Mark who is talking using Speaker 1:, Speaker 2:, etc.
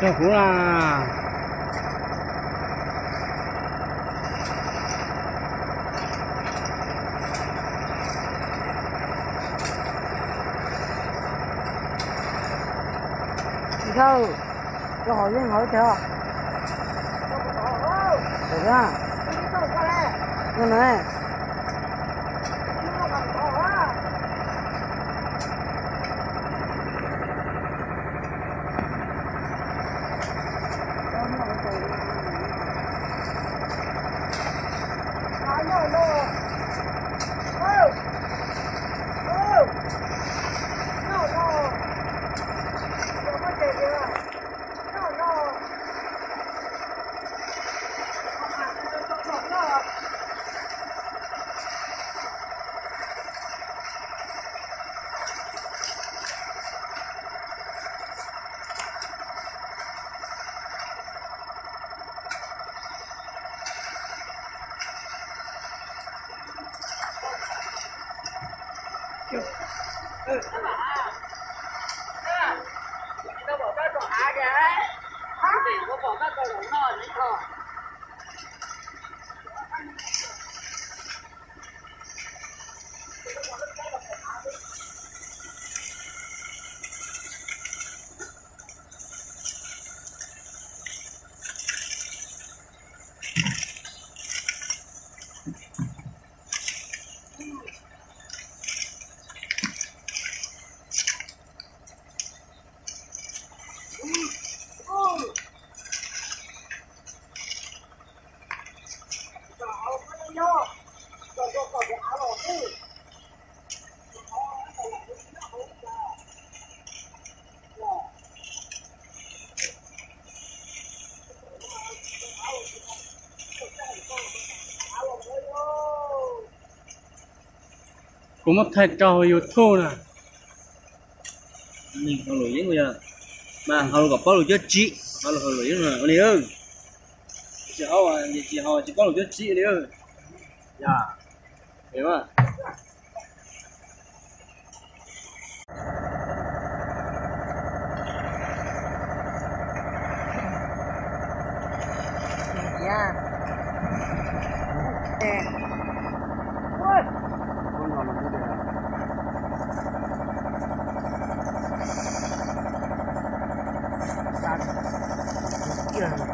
Speaker 1: Nó cũng là
Speaker 2: sao cho hỏi với hỏi theo được á cái này
Speaker 3: Tao bỏ cái trò hả kìa. Thì có bỏ cái trò nó đấy thôi.
Speaker 1: cũng mất thay trò YouTube nè.
Speaker 4: Nhìn hồi lưỡi với người mà hồi gặp có lưỡi chết chị hồi lưỡi mà anh ơi chị hồi chỉ có lưỡi chết chị đi ơi dạ hiểu à
Speaker 2: dạ
Speaker 1: Yeah.